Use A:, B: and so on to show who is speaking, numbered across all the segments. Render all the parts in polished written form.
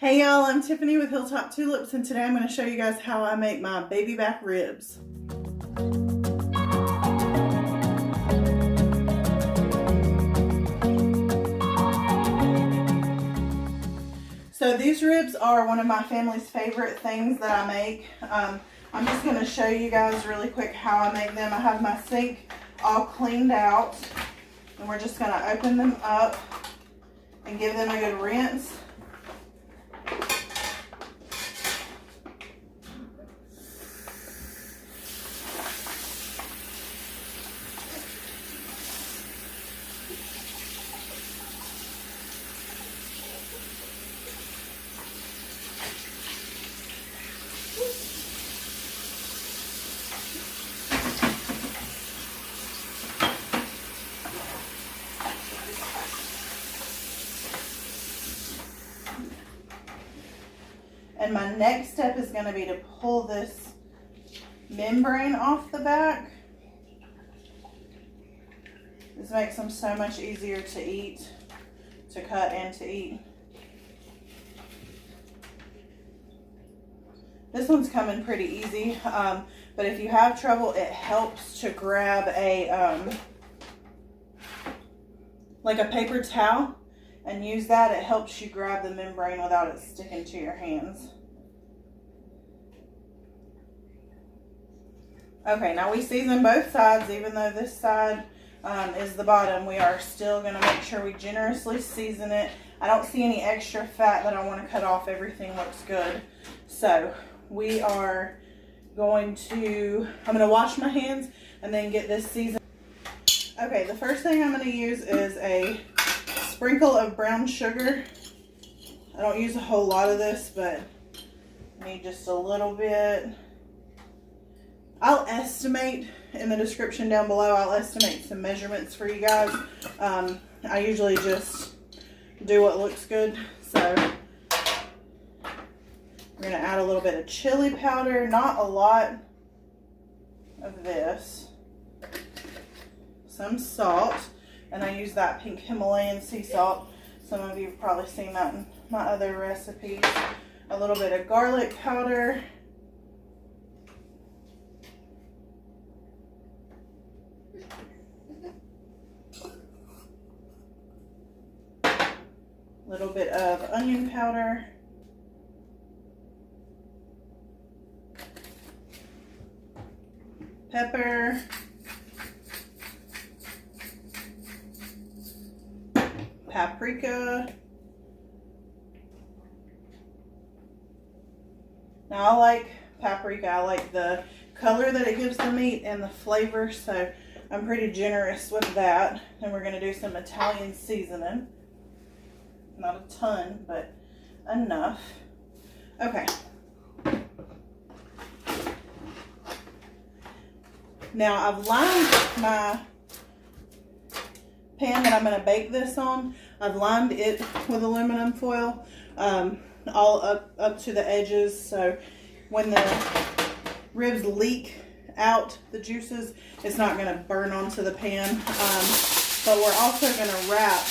A: Hey y'all, I'm Tiffany with Hilltop Tulips, and today I'm going to show you guys how I make my baby back ribs. So these ribs are one of my family's favorite things that I make. I'm just going to show you guys really quick how I make them. I have my sink all cleaned out, and we're just going to open them up and give them a good rinse. And my next step is going to be to pull this membrane off the back. This makes them so much easier to eat, to cut and to eat. This one's coming pretty easy, but if you have trouble, it helps to grab a like a paper towel and use that. It helps you grab the membrane without it sticking to your hands. Okay, now we season both sides. Even though this side is the bottom, we are still going to make sure we generously season it. I don't see any extra fat that I want to cut off. Everything looks good. So we are going to, I'm going to wash my hands and then get this seasoned. Okay, the first thing I'm going to use is a sprinkle of brown sugar. I don't use a whole lot of this, but I need just a little bit. I'll estimate in the description down below. I'll estimate some measurements for you guys. I usually just do what looks good. So we're going to add a little bit of chili powder, not a lot of this. Some salt, and I use that pink Himalayan sea salt. Some of you have probably seen that in my other recipes. A little bit of garlic powder. A little bit of onion powder. Pepper. Paprika. Now I like paprika. I like the color that it gives the meat and the flavor, so I'm pretty generous with that. And we're going to do some Italian seasoning. Not a ton, but enough. Okay. Now I've lined my pan that I'm going to bake this on. I've lined it with aluminum foil all up to the edges, so when the ribs leak out the juices, it's not going to burn onto the pan. But we're also going to wrap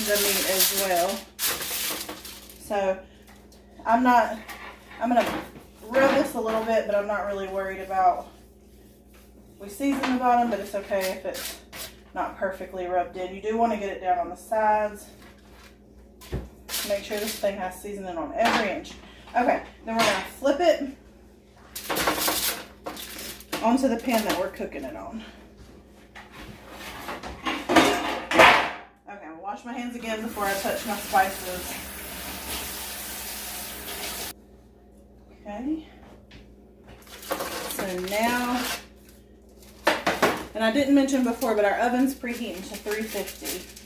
A: the meat as well. So I'm going to rub this a little bit, but I'm not really worried about. We season the bottom, but it's okay if it's not perfectly rubbed in. You do want to get it down on the sides. Make sure this thing has seasoning on every inch. Okay, then we're going to flip it onto the pan that we're cooking it on. Okay, I'll wash my hands again before I touch my spices. Okay. So now, and I didn't mention before, but our oven's preheating to 350.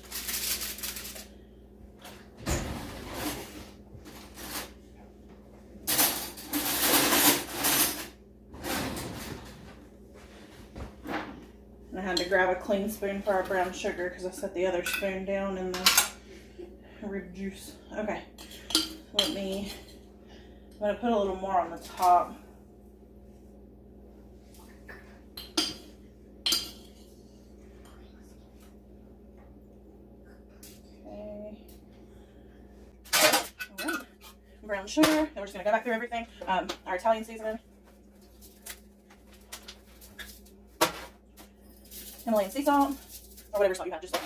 A: And I had to grab a clean spoon for our brown sugar because I set the other spoon down in the rib juice. Okay, I'm going to put a little more on the top. brown sugar. And we're just going to go back through everything. Our Italian seasoning. Himalayan sea salt, or whatever salt you have, just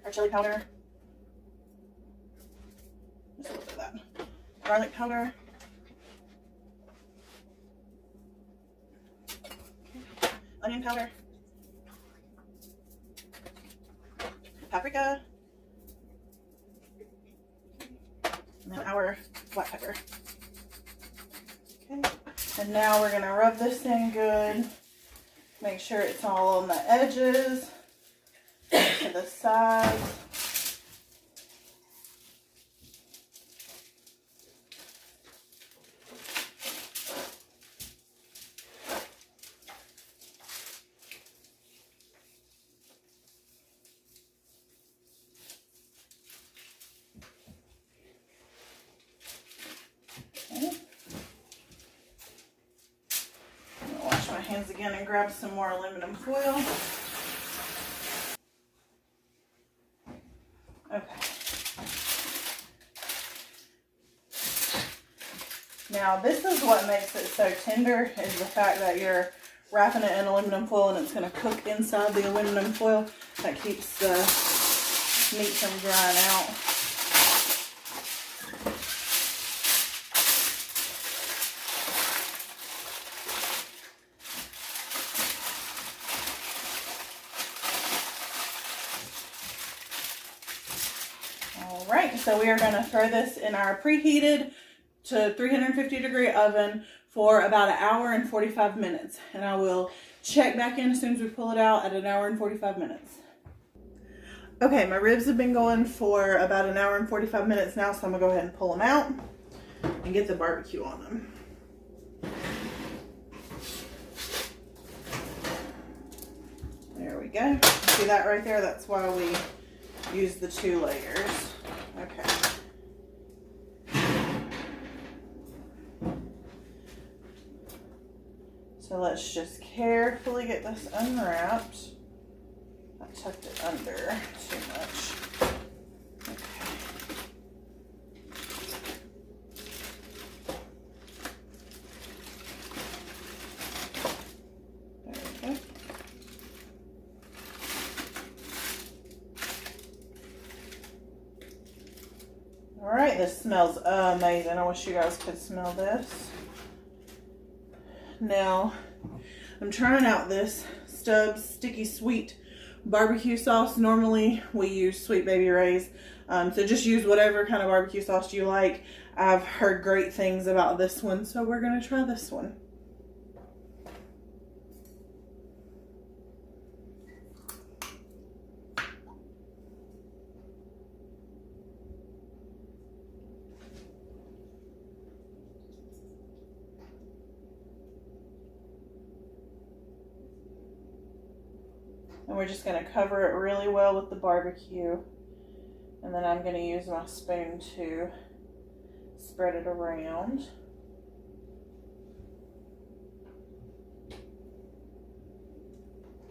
A: our chili powder. Just a little bit of that. Garlic powder. Onion powder. Paprika. And then our black pepper. Okay. And now we're going to rub this in good. Make sure it's all on the edges, to the sides. Hands again and grab some more aluminum foil. Okay. Now this is what makes it so tender, is the fact that you're wrapping it in aluminum foil and it's going to cook inside the aluminum foil. That keeps the meat from drying out. Alright, so we are going to throw this in our preheated to 350-degree oven for about an hour and 45 minutes. And I will check back in as soon as we pull it out at an hour and 45 minutes. Okay, my ribs have been going for about an hour and 45 minutes now, so I'm going to go ahead and pull them out and get the barbecue on them. There we go. See that right there? That's why we use the 2 layers. Okay. So let's just carefully get this unwrapped. I tucked it under too much. Okay. There we go. Alright, this smells amazing. I wish you guys could smell this. Now, I'm trying out this Stubbs Sticky Sweet barbecue sauce. Normally, we use Sweet Baby Ray's. So just use whatever kind of barbecue sauce you like. I've heard great things about this one, so we're going to try this one. And we're just going to cover it really well with the barbecue. And then I'm going to use my spoon to spread it around.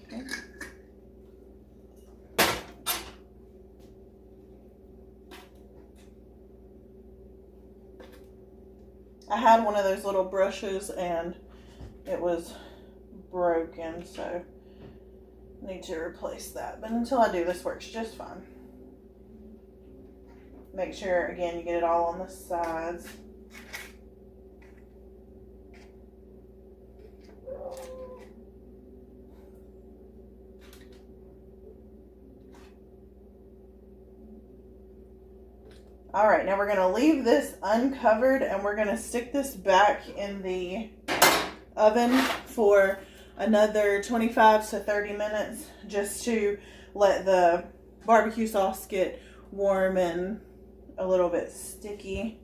A: Okay. I had one of those little brushes and it was broken, so need to replace that, but until I do, this works just fine. Make sure, again, you get it all on the sides. All right, now we're going to leave this uncovered and we're going to stick this back in the oven for another 25 to 30 minutes just to let the barbecue sauce get warm and a little bit sticky.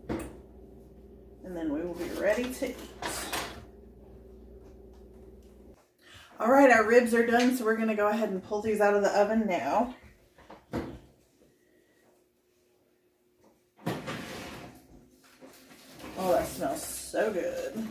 A: And then we will be ready to eat. All right, our ribs are done, so we're going to go ahead and pull these out of the oven now. Oh, that smells so good.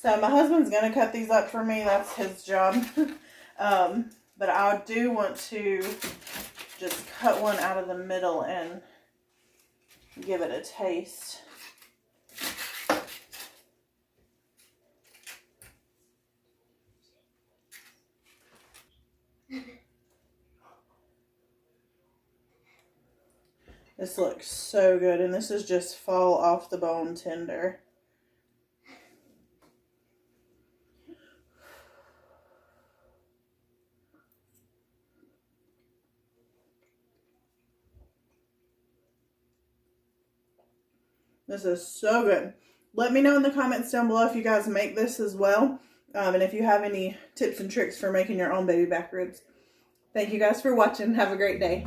A: So my husband's going to cut these up for me. That's his job. But I do want to just cut one out of the middle and give it a taste. This looks so good, and this is just fall off the bone tender. This is so good. Let me know in the comments down below if you guys make this as well. And if you have any tips and tricks for making your own baby back ribs. Thank you guys for watching. Have a great day.